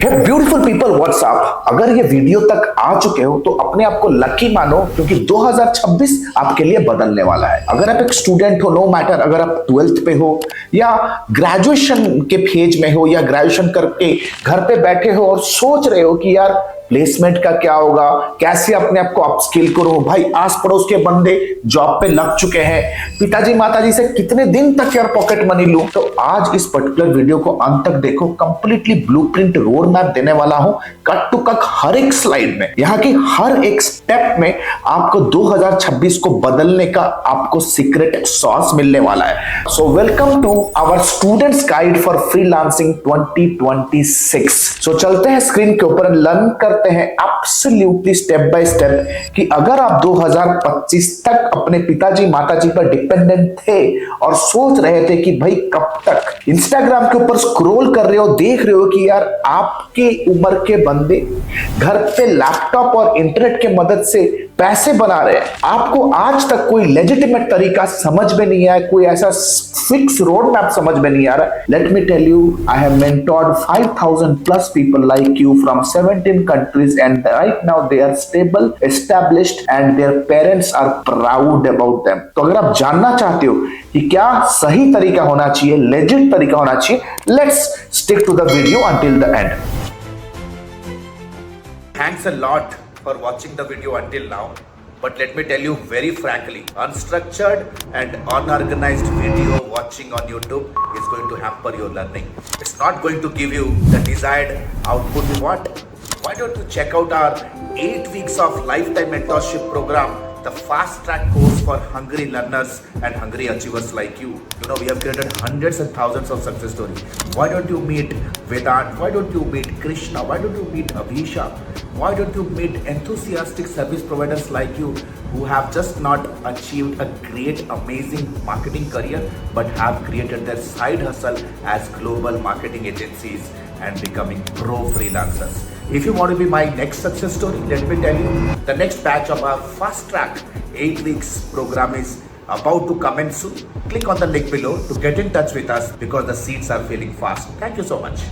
Beautiful people WhatsApp, अगर ये video तक आ चुके हो तो अपने आप को लकी मानो, क्योंकि 2026 आपके लिए बदलने वाला है। अगर आप एक स्टूडेंट हो, नो मैटर अगर आप 12th पे हो या ग्रेजुएशन के फेज में हो या ग्रेजुएशन करके घर पे बैठे हो और सोच रहे हो कि यार प्लेसमेंट का क्या होगा, कैसे अपने आप को अपस्किल करो। भाई आस पड़ोस के बंदे जॉब पे लग चुके हैं, पिताजी माताजी से कितने दिन तक यार पॉकेट मनी लूं। तो आज इस पर्टिकुलर वीडियो को अंत तक देखो, कंप्लीटली ब्लूप्रिंट रोड मैप देने वाला हूं, कट टू कट हर एक स्लाइड में, यहाँ की हर एक स्टेप में आपको 2026 को बदलने का आपको सीक्रेट सॉस मिलने वाला है। So welcome to our students guide for freelancing 2026। So चलते हैं स्क्रीन के ऊपर, लर्न करते हैं एब्सोल्युटली स्टेप बाय स्टेप कि अगर आप 2025 तक अपने पिताजी माताजी पर डिपेंडेंट थे और सोच रहे थे कि भाई कब तक इंस्टाग्राम के ऊपर स्क्रॉल कर रहे हो, देख रहे हो कि यार आपके उम्र के बंदे घर पे लैपटॉप और इंटरनेट के मदद से पैसे बना रहे हैं, आपको आज तक कोई लेजिटिमेट तरीका समझ में नहीं आया, कोई ऐसा फिक्स रोड मैप समझ में नहीं आ रहा। Let me tell you, I have mentored 5000 plus people like you from 17 countries and right now they are stable, established and their parents are proud about them। तो अगर आप जानना चाहते हो कि क्या सही तरीका होना चाहिए, लेजिट तरीका होना चाहिए, let's stick to the video until the end। Thanks a lot for watching the video until now, but let me tell you very frankly, unstructured and unorganized video watching on YouTube is going to hamper your learning. It's not going to give you the desired output you want. Why don't you check out our 8 weeks of lifetime mentorship program, the fast track course for hungry learners and hungry achievers like you. You know, we have created hundreds and thousands of success stories. Why don't you meet Vedant? Why don't you meet Krishna? Why don't you meet Abhisha? Why don't you meet enthusiastic service providers like you who have just not achieved a great, amazing marketing career, but have created their side hustle as global marketing agencies and becoming pro freelancers. If you want to be my next success story, let me tell you, the next batch of our fast track 8 weeks program is about to commence soon. Click on the link below to get in touch with us because the seats are filling fast. Thank you so much.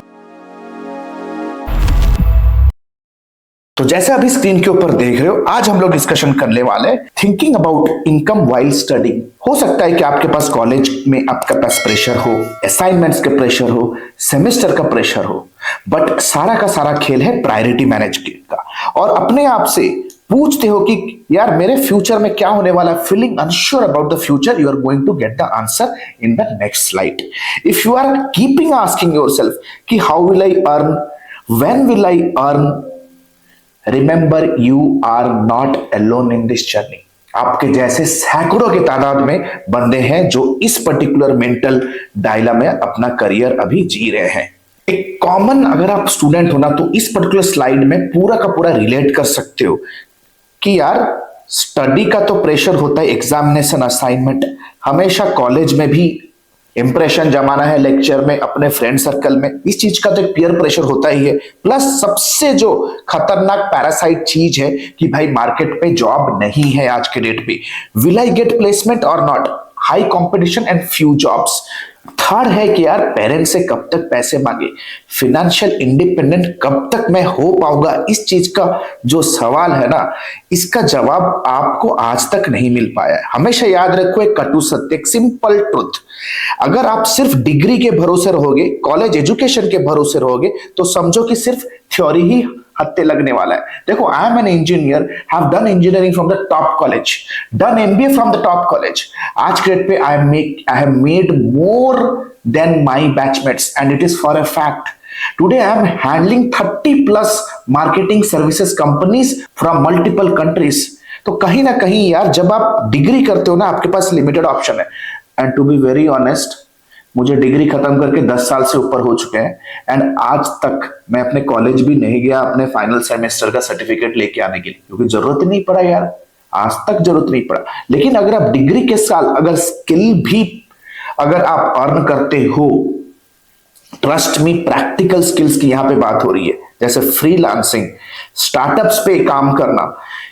तो जैसे अभी screen के ऊपर देख रहे हो, आज हम लोग डिस्कशन करने वाले हैं thinking about income while studying. हो सकता है कि आपके पास कॉलेज में आपके पास प्रेशर हो, असाइनमेंट्स का प्रेशर हो, सेमेस्टर का प्रेशर हो, बट सारा का सारा खेल है प्रायोरिटी मैनेज का। और अपने आप से पूछते हो कि यार मेरे फ्यूचर में क्या होने वाला है, feeling unsure about the future, you are going to get the answer in the next slide. If you are keeping asking yourself कि how will I earn, when will I earn, remember you are not alone in this journey. आपके जैसे सैकड़ों की तादाद में बंदे हैं जो इस पर्टिकुलर मेंटल डायला में अपना करियर अभी जी रहे हैं। एक कॉमन अगर आप स्टूडेंट हो ना, तो इस पर्टिकुलर स्लाइड में पूरा का पूरा रिलेट कर सकते हो कि यार स्टडी का तो प्रेशर होता है, एग्जामिनेशन, असाइनमेंट, हमेशा कॉलेज में भी इंप्रेशन जमाना है, लेक्चर में, अपने फ्रेंड सर्कल में, इस चीज का तो एक पीयर प्रेशर होता ही है। प्लस सबसे जो खतरनाक पैरासाइट चीज है कि भाई मार्केट पे जॉब नहीं है आज के डेट पे, विल आई गेट प्लेसमेंट और not, high competition and few jobs. Third है कि यार पेरेंट्स से कब तक पैसे मांगे, फिनेंशियल इंडिपेंडेंट कब तक मैं हो पाऊंगा। इस चीज का जो सवाल है ना, इसका जवाब आपको आज तक नहीं मिल पाया है। हमेशा याद रखो एक कटु सत्य, एक सिंपल ट्रुथ, अगर आप सिर्फ डिग्री के भरोसे रहोगे, कॉलेज एजुकेशन के भरोसे रहोगे, तो समझो कि सिर्फ थ्योरी ही हत्ते लगने वाला है। देखो, I am an engineer, have done engineering from the top college, done MBA from the top college. आज के डेट पे I have made more than my batchmates and it is for a fact. Today I am handling 30 plus marketing services companies from multiple countries। तो कहीं ना कहीं यार जब आप डिग्री करते हो ना, आपके पास लिमिटेड ऑप्शन है। And to be very honest, मुझे डिग्री खत्म करके 10 साल से ऊपर हो चुके हैं एंड आज तक मैं अपने कॉलेज भी नहीं गया अपने फाइनल सेमेस्टर का सर्टिफिकेट लेके आने के लिए, क्योंकि जरूरत ही नहीं पड़ा यार, आज तक जरूरत नहीं पड़ा। लेकिन अगर आप डिग्री के साल अगर स्किल भी अगर आप अर्न करते हो, ट्रस्ट मी, प्रैक्टिकल स्किल्स की यहां पे बात हो रही है, जैसे फ्रीलांसिंग, स्टार्टअप्स पे काम करना,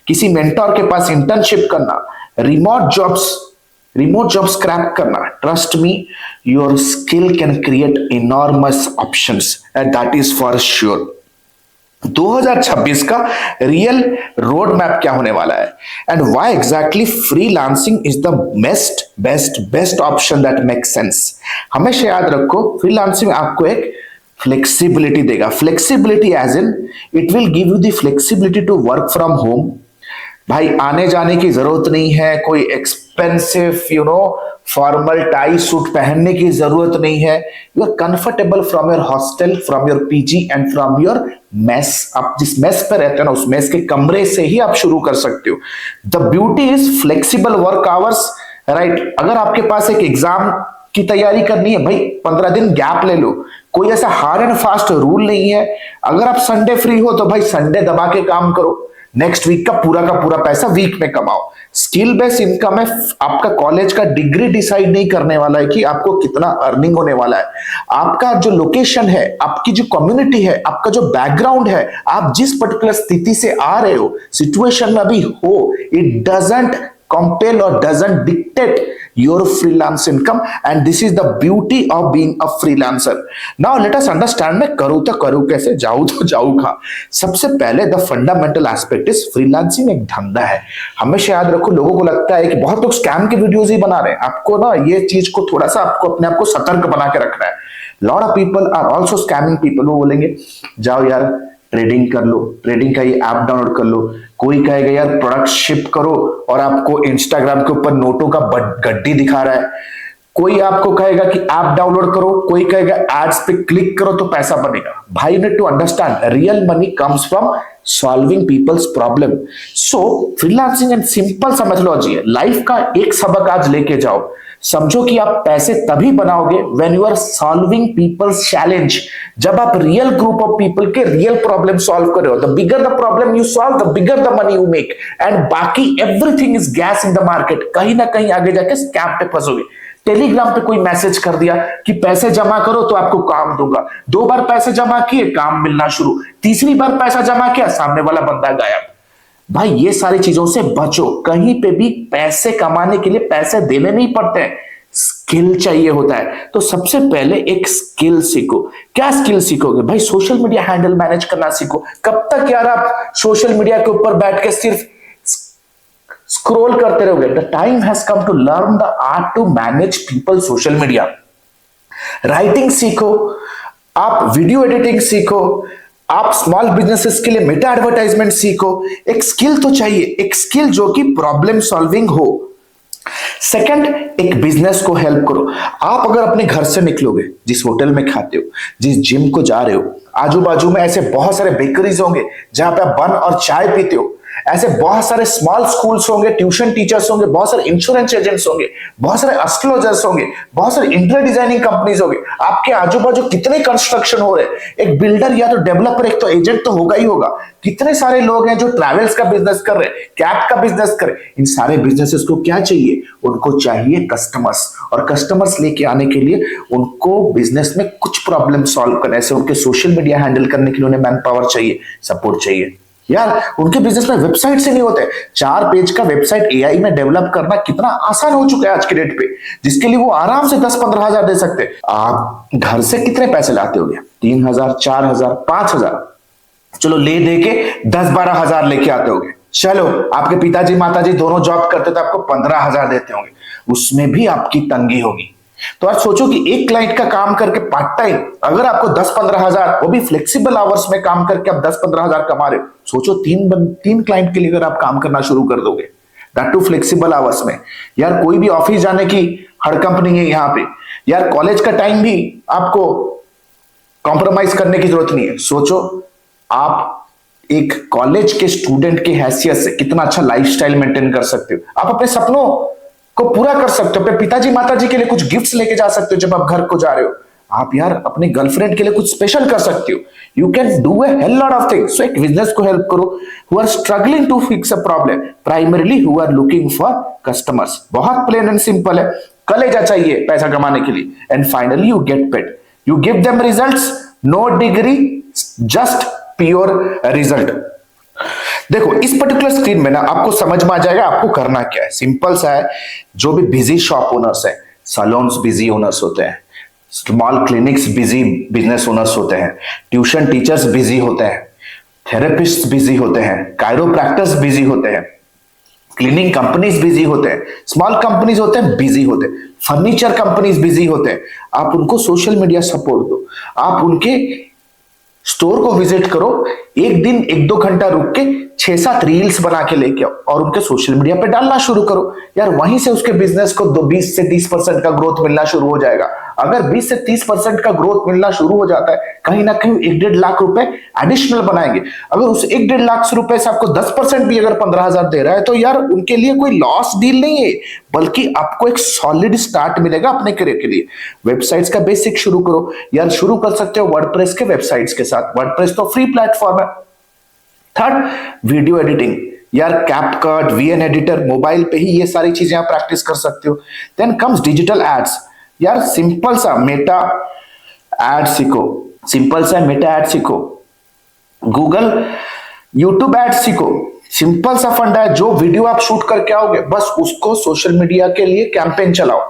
किसी मेंटोर के पास इंटर्नशिप करना, रिमोट जॉब्स क्रैक करना। Trust me, your skill can create enormous options, that is for sure. 2026 का रियल रोड मैप क्या होने वाला है, and why exactly freelancing is the best best best option that make sense. हमेशा याद रखो, freelancing आपको एक फ्लेक्सिबिलिटी देगा। Flexibility as in it will give you the flexibility to work from home. भाई आने जाने की जरूरत नहीं है, कोई एक्सपेंसिव फॉर्मल टाई सूट पहनने की जरूरत नहीं है। You are comfortable from your hostel, from your PG and from your mess. आप जिस मेस पे रहते हैं ना, उस मेस के कमरे से ही आप शुरू कर सकते हो। The beauty is flexible work hours, right. अगर आपके पास एक एग्जाम की तैयारी करनी है, भाई 15 दिन गैप ले लो, कोई ऐसा हार्ड एंड फास्ट रूल नहीं है। अगर आप संडे फ्री हो तो भाई संडे दबा के काम करो, नेक्स्ट वीक का पूरा पैसा वीक में कमाओ। स्किल बेस्ड इनकम है, आपका कॉलेज का डिग्री डिसाइड नहीं करने वाला है कि आपको कितना अर्निंग होने वाला है। आपका जो लोकेशन है, आपकी जो कम्युनिटी है, आपका जो बैकग्राउंड है, आप जिस पर्टिकुलर स्थिति से आ रहे हो, सिचुएशन में अभी हो, it doesn't compel or doesn't dictate your freelance income, and this is the beauty of being a freelancer. Now let us understand मैं करूँ तो करूँ कैसे, जाऊँ तो जाऊँ कहाँ। सबसे पहले the fundamental aspect is freelancing एक धंधा है। हमेशा याद रखो, लोगों को लगता है कि बहुत लोग स्कैम की वीडियोस ही बना रहे हैं। आपको ना ये चीज को थोड़ा सा आपको अपने आप को सतर्क बना के रखना है। Lot of people are also scamming people. वो बोलेंगे जाओ यार ट्रेडिंग कर लो, ट्रेडिंग का ये ऐप डाउनलोड कर लो। कोई कहेगा यार प्रोडक्ट शिप करो और आपको इंस्टाग्राम के ऊपर नोटों का गड्डी दिखा रहा है। कोई आपको कहेगा कि ऐप डाउनलोड करो, कोई कहेगा एड्स पे क्लिक करो तो पैसा बनेगा। भाई you need to understand, real money comes from solving people's problem. So freelancing and simple सा मेथोडोलॉजी है। लाइफ का एक सबक आज लेके जाओ, समझो कि आप पैसे तभी बनाओगे when you are solving people's challenge. जब आप रियल ग्रुप ऑफ पीपल के रियल प्रॉब्लम सॉल्व कर रहे हो, the bigger the problem you solve, the bigger the money you make, and बाकी everything is gas in the market. कहीं ना कहीं आगे जाके स्कैम पे फंसोगे। टेलीग्राम पे कोई मैसेज कर दिया कि पैसे जमा करो तो आपको काम दूंगा, 2 बार पैसे जमा किए, काम मिलना शुरू, तीसरी बार पैसा जमा किया, सामने वाला बंदा गायब। भाई ये सारी चीजों से बचो। कहीं पे भी पैसे कमाने के लिए पैसे देने नहीं पड़ते हैं, स्किल चाहिए होता है। तो सबसे पहले एक स्किल सीखो। क्या स्किल सीखोगे? भाई सोशल मीडिया हैंडल मैनेज करना सीखो। कब तक यार आप सोशल मीडिया के ऊपर बैठ के सिर्फ स्क्रॉल करते रहोगे? The time has come to learn the art to manage people social media. Writing सीखो, आप वीडियो एडिटिंग सीखो, आप स्मॉल बिजनेसेस के लिए मेटा एडवर्टाइजमेंट सीखो। एक स्किल तो चाहिए, एक स्किल जो कि प्रॉब्लम सॉल्विंग हो। सेकंड, एक बिजनेस को हेल्प करो। आप अगर अपने घर से निकलोगे, जिस होटल में खाते हो, जिस जिम को जा रहे हो, आजू बाजू में ऐसे बहुत सारे बेकरीज होंगे जहां पे आप बन और चाय पीते हो। ऐसे बहुत सारे स्मॉल स्कूल्स होंगे, ट्यूशन टीचर्स होंगे, बहुत सारे इंश्योरेंस एजेंट्स होंगे, बहुत सारे एस्ट्रोलॉजर्स होंगे, बहुत सारे इंटीरियर डिजाइनिंग कंपनीज होंगे। आपके आजू बाजू कितने कंस्ट्रक्शन हो रहे हैं। एक बिल्डर या तो डेवलपर, एक तो एजेंट तो होगा ही होगा। कितने सारे लोग हैं जो ट्रैवल्स का बिजनेस कर रहे हैं, कैब का बिजनेस कर रहे हैं। इन सारे बिजनेसेस को क्या चाहिए? उनको चाहिए कस्टमर्स, और कस्टमर्स लेके आने के लिए उनको बिजनेस में कुछ प्रॉब्लम सॉल्व करने से, उनके सोशल मीडिया हैंडल करने के लिए उन्हें मैन पावर चाहिए, सपोर्ट चाहिए। यार उनके बिजनेस में वेबसाइट से नहीं होते। 4 पेज का वेबसाइट एआई में डेवलप करना कितना आसान हो चुका है आज के डेट पे, जिसके लिए वो आराम से 10-15 हजार दे सकते हैं। आप घर से कितने पैसे लाते होगे? 3,000, 4,000, 5,000, चलो ले दे के 10-12 हजार लेके आते होगे। चलो आपके पिताजी माताजी दोनों जॉब करते तो आपको 15,000 देते होंगे, उसमें भी आपकी तंगी होगी। तो आज सोचो कि एक क्लाइंट का काम करके पार्ट टाइम अगर आपको 10-15 हजार, वो भी फ्लेक्सिबल आवर्स में काम करके आप 10-15 हजार कमा रहे हो। सोचो 3 क्लाइंट के लिए अगर आप काम करना शुरू कर दोगे, दैट टू फ्लेक्सिबल आवर्स में। यार कोई भी ऑफिस जाने की हड़कंप नहीं है यहाँ पे। यार कॉलेज का टाइम भी आपको कॉम्प्रोमाइज करने की जरूरत नहीं है। सोचो आप एक कॉलेज के स्टूडेंट की हैसियत से कितना अच्छा लाइफस्टाइल मेंटेन कर सकते हो। आप अपने सपनों को पूरा कर सकते हो, अपने पिताजी माताजी के लिए कुछ गिफ्ट्स लेके जा सकते हो जब आप घर को जा रहे हो। आप यार अपने गर्लफ्रेंड के लिए कुछ स्पेशल कर सकते हो। You can do a hell lot of things. So एक बिजनेस को हेल्प करो who are struggling to fix a problem, primarily who are looking for customers. बहुत प्लेन एंड सिंपल है। कलेजा चाहिए पैसा कमाने के लिए, and finally you get paid, you give them results, no degree, just pure result. देखो इस पर्टिकुलर स्क्रीन में ना आपको समझ में आ जाएगा आपको करना क्या है। सिंपल सा है। जो भी बिजी शॉप ओनर्स है, सैलून्स बिजी ओनर्स होते हैं, small clinics busy business owners होते हैं, ट्यूशन टीचर्स बिजी होते हैं, थेरेपिस्ट बिजी होते हैं, कायरोप्रैक्टर्स बिजी होते हैं, क्लीनिंग कंपनीज बिजी होते हैं, स्मॉल कंपनीज होते हैं बिजी होते हैं, फर्नीचर कंपनीज बिजी होते हैं। आप उनको सोशल मीडिया सपोर्ट दो, आप उनके स्टोर को विजिट करो, एक दिन 1-2 घंटा रुक के 6-7 रील्स बना के लेके आओ और उनके सोशल मीडिया पे डालना शुरू करो यार। वहीं से उसके बिजनेस को 20 से 30% का ग्रोथ मिलना शुरू हो जाएगा। अगर 20 से 30% का ग्रोथ मिलना शुरू हो जाता है, कहीं ना कहीं 1-1.5 लाख रुपए एडिशनल बनाएंगे। अगर उस 1-1.5 लाख रुपए से आपको 10% भी अगर 15,000 दे रहा है तो यार उनके लिए कोई लॉस डील नहीं है, बल्कि आपको एक सॉलिड स्टार्ट मिलेगा अपने करियर के लिए। वेबसाइट्स का बेसिक शुरू करो यार, शुरू कर सकते हो वर्डप्रेस के वेबसाइट्स के साथ। वर्डप्रेस तो फ्री प्लेटफॉर्म है। थर्ड, वीडियो एडिटिंग यार, कैपकट, वीएन एडिटर, मोबाइल पे ही ये सारी चीजें आप प्रैक्टिस कर सकते हो। देन कम्स डिजिटल एड्स यार, सिंपल सा मेटा एड सीखो, सिंपल सा मेटा एड सीखो, गूगल यूट्यूब एड सीखो। सिंपल सा फंडा है, जो वीडियो आप शूट करके आओगे बस उसको सोशल मीडिया के लिए कैंपेन चलाओ,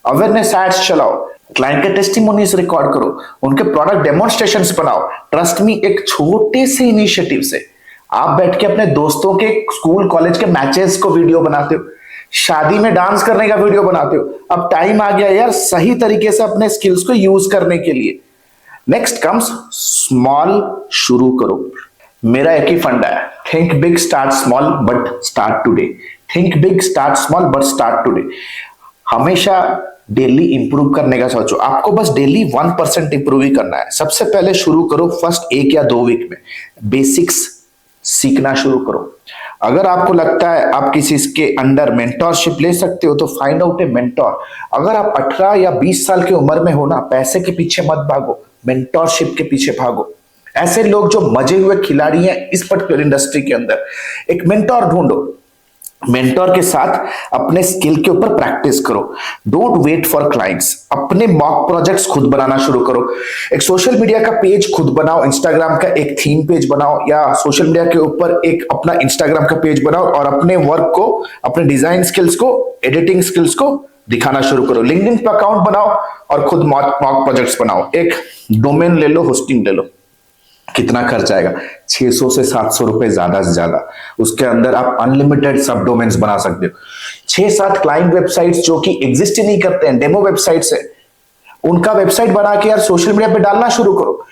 अवेयरनेस एड्स चलाओ, क्लाइंट के टेस्टिमोनीज रिकॉर्ड करो, उनके प्रोडक्ट डेमोन्स्ट्रेशंस बनाओ। ट्रस्ट मी, एक छोटे से इनिशिएटिव से आप बैठ के अपने दोस्तों के स्कूल कॉलेज के मैचेस को वीडियो बनाते हो, शादी में डांस करने का वीडियो बनाते हो। अब टाइम आ गया यार सही तरीके से अपने स्किल्स को यूज करने के लिए। नेक्स्ट कम्स स्मॉल शुरू करो। मेरा एक ही फंडा है, think big start small but start today. Think big start small but start today. हमेशा डेली इंप्रूव करने का सोचो, आपको बस डेली 1% इंप्रूव ही करना है। सबसे पहले शुरू करो फर्स्ट 1 या 2 वीक में बेसिक्स सीखना शुरू करो। अगर आपको लगता है आप किसी के अंडर मेंटोरशिप ले सकते हो तो फाइंड आउट ए मेंटोर। अगर आप 18 या 20 साल की उम्र में हो ना, पैसे के पीछे मत भागो, मेंटोरशिप के पीछे भागो। ऐसे लोग जो मजे हुए खिलाड़ी हैं इस पर्टिकुलर इंडस्ट्री के अंदर, एक मेंटोर ढूंढो। मेंटोर के साथ अपने स्किल के ऊपर प्रैक्टिस करो। डोंट वेट फॉर क्लाइंट्स, अपने मॉक प्रोजेक्ट्स खुद बनाना शुरू करो। एक सोशल मीडिया का पेज खुद बनाओ, इंस्टाग्राम का एक थीम पेज बनाओ, या सोशल मीडिया के ऊपर एक अपना इंस्टाग्राम का पेज बनाओ और अपने वर्क को, अपने डिजाइन स्किल्स को, एडिटिंग स्किल्स को दिखाना शुरू करो। लिंक्डइन पे अकाउंट बनाओ और खुद मॉक प्रोजेक्ट्स बनाओ। एक डोमेन ले लो, होस्टिंग ले लो। कितना खर्च आएगा? 600 से 700 रुपए ज्यादा से ज्यादा। उसके अंदर आप अनलिमिटेड सब डोमेन्स बना सकते हो। 6-7 क्लाइंट वेबसाइट्स जो कि एग्जिस्ट ही नहीं करते हैं, डेमो वेबसाइट्स है, उनका वेबसाइट बना के यार सोशल मीडिया पे डालना शुरू करो।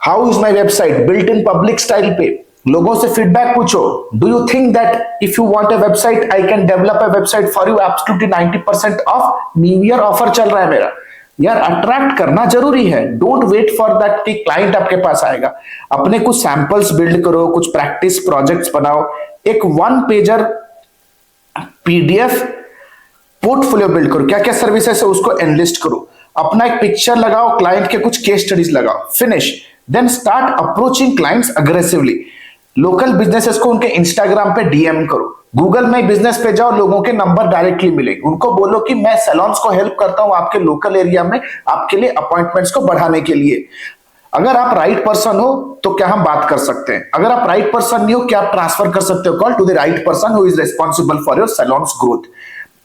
How is my website built in public style पे लोगों से फीडबैक पूछो। Do you think that if you want a website I can develop a website for you absolutely 90% of. New year offer चल रहा है मेरा। यार अट्रैक्ट करना जरूरी है। डोंट वेट फॉर दैट कि क्लाइंट आपके पास आएगा। अपने कुछ सैंपल्स बिल्ड करो, कुछ प्रैक्टिस प्रोजेक्ट्स बनाओ, एक 1 पेजर पीडीएफ पोर्टफोलियो बिल्ड करो। क्या क्या सर्विसेज है उसको एनलिस्ट करो, अपना एक पिक्चर लगाओ, क्लाइंट के कुछ केस स्टडीज लगाओ, finish. Then start approaching clients aggressively. Local businesses को उनके इंस्टाग्राम पे डीएम करो। गूगल में बिजनेस पे जाओ, लोगों के नंबर डायरेक्टली मिले, उनको बोलो कि मैं सैलून्स को हेल्प करता हूं आपके लोकल एरिया में, आपके लिए अपॉइंटमेंट्स को बढ़ाने के लिए। अगर आप राइट पर्सन हो तो क्या हम बात कर सकते हैं। अगर आप राइट पर्सन नहीं हो, क्या आप ट्रांसफर कर सकते हो call to the right person who is responsible for your salon's growth.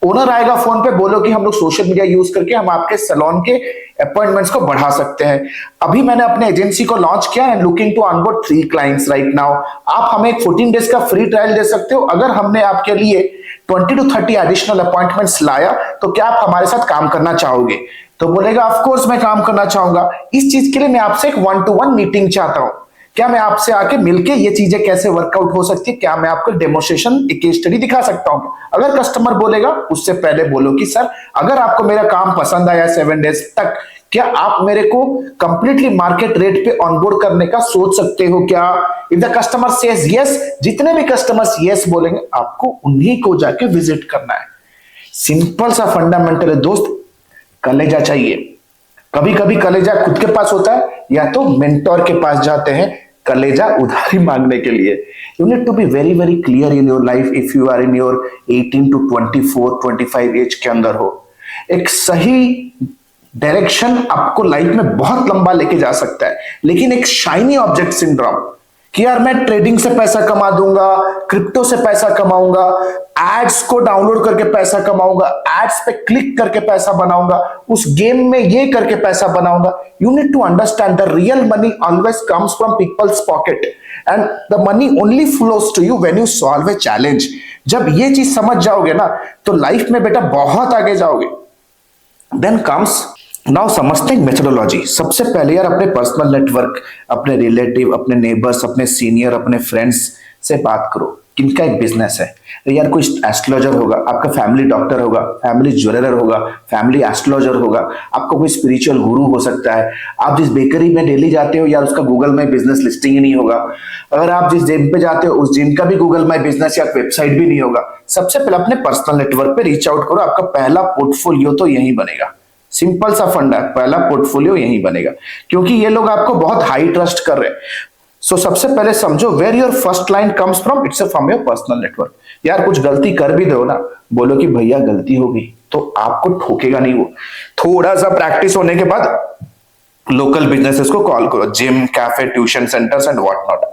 Owner आएगा फोन पे, बोलो कि हम लोग सोशल मीडिया यूज करके हम आपके सैलून के अपॉइंटमेंट्स को बढ़ा सकते हैं। अभी मैंने अपने एजेंसी को लॉन्च किया है, looking to onboard 3 clients right now. आप हमें एक 14 डेज का फ्री ट्रायल दे सकते हो। अगर हमने आपके लिए 20 to 30 एडिशनल अपॉइंटमेंट्स लाया तो क्या आप हमारे साथ काम करना चाहोगे? तो बोलेगा ऑफ कोर्स मैं काम करना चाहूंगा। इस चीज के लिए मैं आपसे एक 1-to-1 मीटिंग चाहता हूं। क्या मैं आपसे आके मिलके ये चीजें कैसे वर्कआउट हो सकती है, क्या मैं आपको डेमोन्स्ट्रेशन, एक केस स्टडी दिखा सकता हूं? अगर कस्टमर बोलेगा उससे पहले बोलो कि सर अगर आपको मेरा काम पसंद आया 7 डेज तक, क्या आप मेरे को कंप्लीटली मार्केट रेट पे ऑनबोर्ड करने का सोच सकते हो क्या? If the customer says yes, जितने भी कस्टमर्स यस बोलेंगे आपको उन्हीं को जाके विजिट करना है। सिंपल सा फंडामेंटल है दोस्त। कलेजा चाहिए। कभी कभी कलेजा खुद के पास होता है या तो मेंटोर के पास जाते हैं कलेजा उधारी मांगने के लिए। You need to be very very clear in your life if you are in your 18 to 24-25 age के अंदर हो। एक सही डायरेक्शन आपको लाइफ में बहुत लंबा लेके जा सकता है, लेकिन एक शाइनी ऑब्जेक्ट सिंड्रोम कि यार मैं ट्रेडिंग से पैसा कमा दूंगा, क्रिप्टो से पैसा कमाऊंगा, एड्स को डाउनलोड करके पैसा कमाऊंगा, एड्स पे क्लिक करके पैसा बनाऊंगा, उस गेम में ये करके पैसा बनाऊंगा। You need to understand the real money always comes from people's pocket and the money only flows to you when you solve a challenge. जब ये चीज समझ जाओगे ना तो लाइफ में बेटा बहुत आगे जाओगे। देन कम्स नाउ समझते हैं मेथोडोलॉजी। सबसे पहले यार अपने पर्सनल नेटवर्क, अपने रिलेटिव, अपने नेबर्स, अपने सीनियर, अपने फ्रेंड्स से बात करो किनका एक बिजनेस है। तो यार कोई एस्ट्रोलॉजर होगा, आपका फैमिली डॉक्टर होगा, फैमिली ज्वेलर होगा, फैमिली एस्ट्रोलॉजर होगा, आपका कोई स्पिरिचुअल गुरु हो सकता है। आप जिस बेकरी में डेली जाते हो यार उसका गूगल में बिजनेस लिस्टिंग ही नहीं होगा। अगर आप जिस जिम पे जाते हो उस जिम का भी गूगल में बिजनेस या वेबसाइट भी नहीं होगा। सबसे पहले अपने पर्सनल नेटवर्क पे रीच आउट करो, आपका पहला पोर्टफोलियो तो यही बनेगा। सिंपल सा फंडा, पहला पोर्टफोलियो यही बनेगा, क्योंकि ये लोग आपको बहुत हाई ट्रस्ट कर रहे हैं। सो सबसे पहले समझो where your first line comes from, it's from your personal network. यार कुछ गलती कर भी दो ना, बोलो कि भैया गलती हो गई, तो आपको ठोकेगा नहीं वो। थोड़ा सा प्रैक्टिस होने के बाद लोकल बिजनेसेस को कॉल करो, gym, cafe, tuition centres and what not.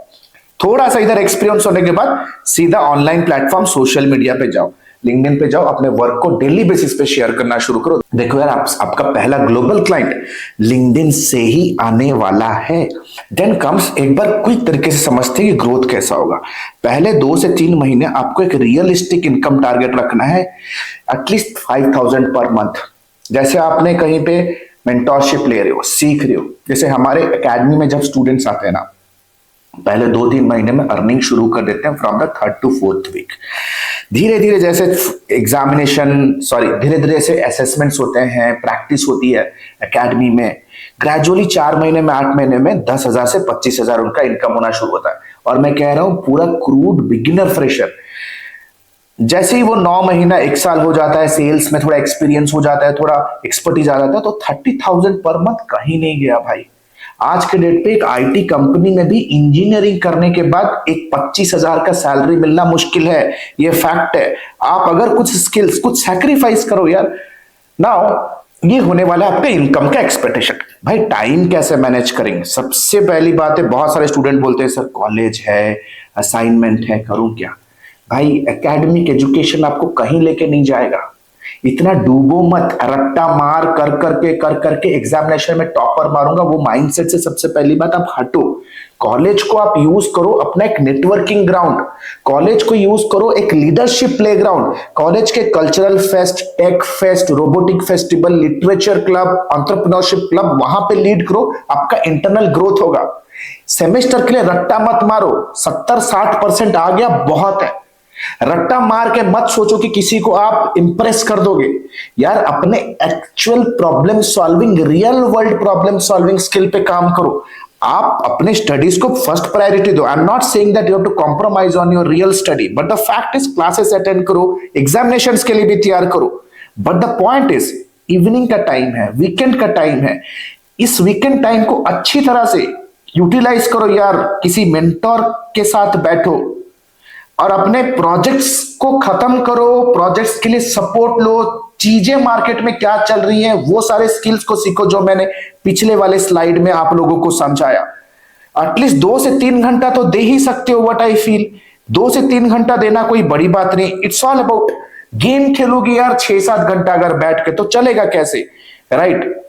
थोड़ा सा इधर एक्सपीरियंस होने के बाद सीधा ऑनलाइन प्लेटफॉर्म सोशल मीडिया पे जाओ, लिंक्डइन पे जाओ, अपने वर्क को डेली बेसिस पे शेयर करना शुरू करो। देखो यार आपका पहला ग्लोबल क्लाइंट लिंक्डइन से ही आने वाला है। देन कम्स, एक बार क्विक तरीके से समझते हैं कि ग्रोथ कैसा होगा। पहले 2 से 3 महीने आपको एक रियलिस्टिक इनकम टारगेट रखना है, एटलीस्ट 5000 पर मंथ। जैसे आपने कहीं पे मेंटोरशिप ले रहे हो, सीख रहे हो, जैसे हमारे एकेडमी में जब स्टूडेंट्स आते हैं ना, पहले 2-3 महीने में अर्निंग शुरू कर देते हैं from the 3rd to 4th week. धीरे धीरे जैसे धीरे धीरे जैसे असेसमेंट्स होते हैं, प्रैक्टिस होती है एकेडमी में, ग्रेजुअली 4 महीने में 8 महीने में 10,000 से 25,000 उनका इनकम होना शुरू होता है। और मैं कह रहा हूं पूरा क्रूड बिगिनर फ्रेशर। जैसे ही वो 9 महीना 1 साल हो जाता है, सेल्स में थोड़ा एक्सपीरियंस हो जाता है, थोड़ा एक्सपर्टीज आ जाता है, तो 30,000 पर मंथ कहीं नहीं गया भाई। आज के डेट पे एक आईटी कंपनी में भी इंजीनियरिंग करने के बाद एक 25,000 का सैलरी मिलना मुश्किल है, ये फैक्ट है। आप अगर कुछ स्किल्स, कुछ सैक्रिफाइस करो यार, नाउ ये होने वाला है आपके इनकम का एक्सपेक्टेशन। भाई टाइम कैसे मैनेज करेंगे? सबसे पहली बात है, बहुत सारे स्टूडेंट बोलते हैं सर कॉलेज है, असाइनमेंट है, करूं क्या? भाई एकेडमिक एजुकेशन आपको कहीं लेके नहीं जाएगा। इतना डूबो मत, रट्टा मार कर करके एग्जामिनेशन में टॉपर मारूंगा, वो माइंडसेट से सबसे पहली बात आप हटो। कॉलेज को आप यूज करो अपना एक नेटवर्किंग ग्राउंड, कॉलेज को यूज करो एक लीडरशिप प्लेग्राउंड। कॉलेज के cultural fest, tech fest, robotic festival, literature club, entrepreneurship club, वहां पे लीड करो, आपका इंटरनल ग्रोथ होगा। सेमेस्टर के लिए रट्टा मत मारो, 70-60% आ गया बहुत है। रट्टा मार के मत सोचो कि किसी को आप इंप्रेस कर दोगे। यार अपने actual problem solving, real world problem solving skill पे काम करो। आप अपने स्टडीज को फर्स्ट प्रायोरिटी दो। I am not saying that you have to compromise on your real study, but the fact is classes attend करो, एग्जामिनेशंस के लिए भी तैयार करो। But the point is evening का टाइम है, वीकेंड का टाइम है, इस वीकेंड टाइम को अच्छी तरह से यूटिलाइज करो यार। किसी मेंटोर के साथ बैठो और अपने प्रोजेक्ट्स को खत्म करो, प्रोजेक्ट्स के लिए सपोर्ट लो। चीजें मार्केट में क्या चल रही हैं वो सारे स्किल्स को सीखो जो मैंने पिछले वाले स्लाइड में आप लोगों को समझाया। एटलीस्ट 2 से 3 घंटा तो दे ही सकते हो। व्हाट आई फील 2 से 3 घंटा देना कोई बड़ी बात नहीं। इट्स ऑल अबाउट गेम खेलोगे यार 6-7 घंटा अगर बैठ के, तो चलेगा कैसे, राइट?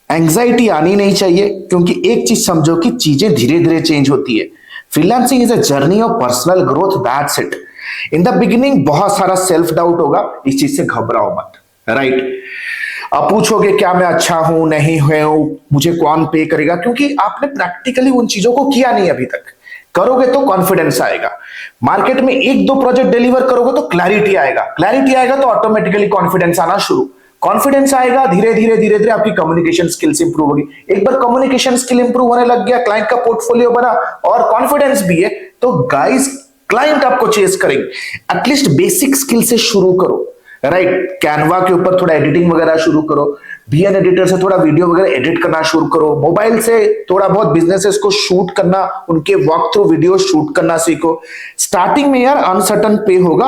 एंग्जाइटी आनी नहीं चाहिए, क्योंकि एक चीज समझो कि चीजें धीरे धीरे चेंज होती है। Freelancing is a journey of personal growth, that's it. In the beginning बहुत सारा सेल्फ डाउट होगा, इस चीज से घबराओ मत, राइट? आप पूछोगे क्या मैं अच्छा हूं, नहीं हूं, मुझे कौन पे करेगा, क्योंकि आपने प्रैक्टिकली उन चीजों को किया नहीं अभी तक। करोगे तो कॉन्फिडेंस आएगा। मार्केट में 1-2 प्रोजेक्ट डिलीवर करोगे तो क्लैरिटी आएगा, क्लैरिटी आएगा तो ऑटोमेटिकली कॉन्फिडेंस आना शुरू, कॉन्फिडेंस आएगा, धीरे धीरे आपकी कम्युनिकेशन स्किल्स इंप्रूव होगी। एक बार कम्युनिकेशन स्किल इंप्रूव होने लग गया, क्लाइंट का पोर्टफोलियो बना और कॉन्फिडेंस भी है, तो गाइस क्लाइंट आपको चेस करेंगे। एटलीस्ट बेसिक स्किल से शुरू करो, राइट? कैनवा के ऊपर थोड़ा एडिटिंग वगैरह शुरू करो, वीएन एडिटर से थोड़ा वीडियो वगैरह एडिट करना शुरू करो, मोबाइल से थोड़ा बहुत बिजनेसेस को शूट करना, उनके वॉक थ्रू वीडियो शूट करना सीखो। स्टार्टिंग में यार अनसर्टन पे होगा,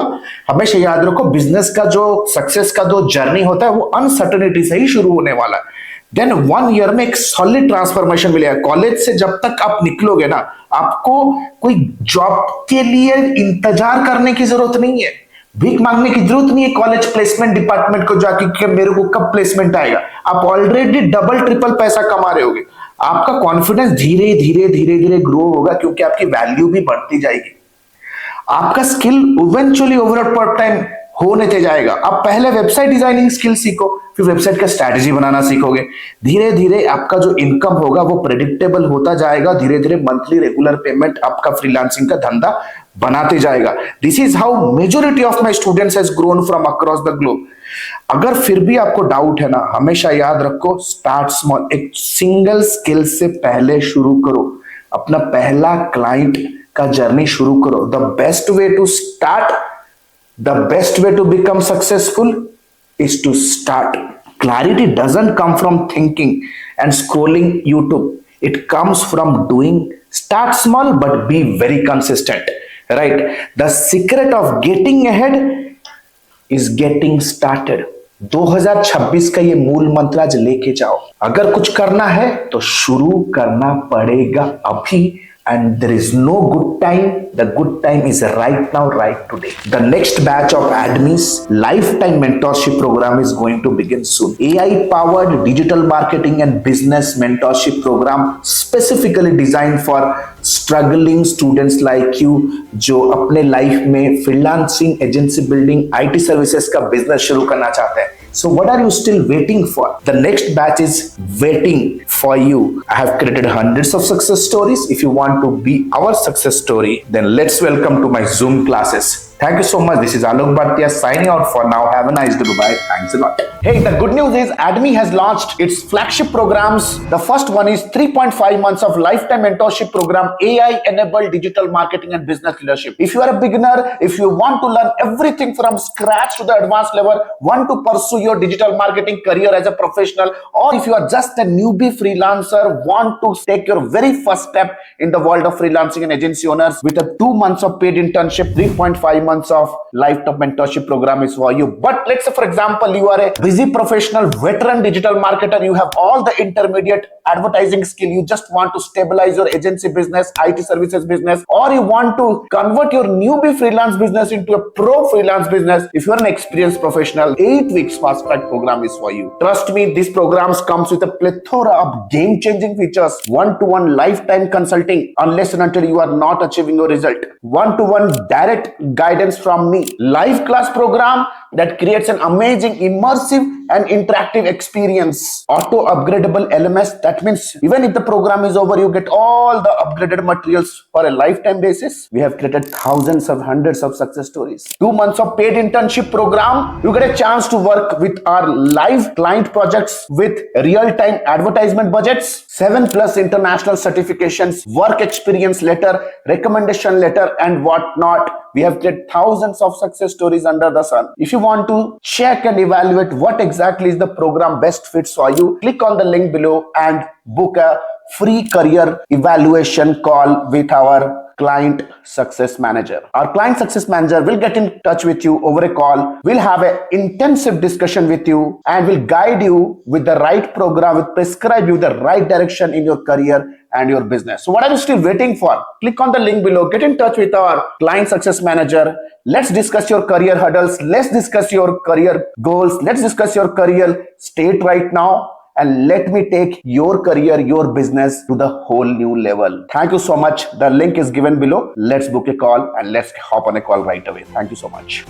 हमेशा याद रखो बिजनेस का जो सक्सेस का जो जर्नी होता है वो अनसर्टनिटी से ही शुरू होने वाला है। देन 1 ईयर में एक सॉलिड ट्रांसफॉर्मेशन मिलेगा। कॉलेज से जब तक आप निकलोगे ना, आपको कोई जॉब के लिए इंतजार करने की जरूरत नहीं है, भीख मांगने की जरूरत नहीं है कॉलेज प्लेसमेंट डिपार्टमेंट को जाके कि मेरे को कब प्लेसमेंट आएगा। आप ऑलरेडी डबल ट्रिपल पैसा कमा रहे होगे। आपका कॉन्फिडेंस धीरे धीरे धीरे धीरे ग्रो होगा क्योंकि आपकी वैल्यू भी बढ़ती जाएगी। आपका स्किल इवेंचुअली ओवर टाइम होने ते जाएगा। आप पहले वेबसाइट डिजाइनिंग स्किल सीखो, फिर वेबसाइट का स्ट्रैटेजी बनाना सीखोगे। धीरे धीरे आपका जो इनकम होगा वो प्रेडिक्टेबल होता जाएगा। धीरे धीरे मंथली रेगुलर पेमेंट आपका फ्रीलांसिंग का धंधा बनाते जाएगा। This is how majority of my students has grown from across the globe. अगर फिर भी आपको डाउट है ना, हमेशा याद रखो, स्टार्ट स्मॉल। एक सिंगल स्किल से पहले शुरू करो, अपना पहला क्लाइंट का जर्नी शुरू करो। The best way to start, the best way to become successful is to start. Clarity doesn't come from thinking and scrolling YouTube. It comes from doing. Start small but be very consistent, right? The secret of getting ahead is getting started. 2026 का ये मूल मंत्र आज लेके जाओ। अगर कुछ करना है तो शुरू करना पड़ेगा अभी। And there is no good time. The good time is right now, right today. The next batch of ADMI's lifetime mentorship program is going to begin soon. AI-powered digital marketing and business mentorship program specifically designed for struggling students like you जो अपने life में freelancing, agency building, IT services का business शुरू करना चाहते हैं। So what are you still waiting for? The next batch is waiting for you. I have created hundreds of success stories. If you want to be our success story, then let's welcome to my Zoom classes. Thank you so much. This is Alok Bhatia signing out for now. Have a nice day. Bye. Thanks a lot. Hey, the good news is ADMI has launched its flagship programs. The first one is 3.5 months of lifetime mentorship program, AI-enabled digital marketing and business leadership. If you are a beginner, if you want to learn everything from scratch to the advanced level, want to pursue your digital marketing career as a professional, or if you are just a newbie freelancer, want to take your very first step in the world of freelancing and agency owners with a 2 months of paid internship, 3.5 months of lifetime mentorship program is for you. But let's say, for example, you are a busy professional, veteran digital marketer, you have all the intermediate advertising skill, you just want to stabilize your agency business, IT services business, or you want to convert your newbie freelance business into a pro freelance business. If you are an experienced professional, 8 weeks fast track program is for you. Trust me, this program comes with a plethora of game-changing features, one-to-one lifetime consulting unless and until you are not achieving your result, one-to-one direct guidance from me, live class program that creates an amazing, immersive and interactive experience, auto upgradable LMS. That means even if the program is over, you get all the upgraded materials for a lifetime basis. We have created thousands of hundreds of success stories. 2 months of paid internship program, you get a chance to work with our live client projects with real-time advertisement budgets, 7+ international certifications, work experience letter, recommendation letter and whatnot. We have created thousands of success stories under the sun. If you want to check and evaluate what exactly is the program best fits for you, click on the link below and book a free career evaluation call with our client success manager. Our client success manager will get in touch with you over a call. We'll have an intensive discussion with you and will guide you with the right program, will prescribe you the right direction in your career and your business. So what are you still waiting for? Click on the link below, get in touch with our client success manager. Let's discuss your career hurdles. Let's discuss your career goals. Let's discuss your career state right now. And let me take your career, your business to the whole new level. Thank you so much. The link is given below. Let's book a call and let's hop on a call right away. Thank you so much.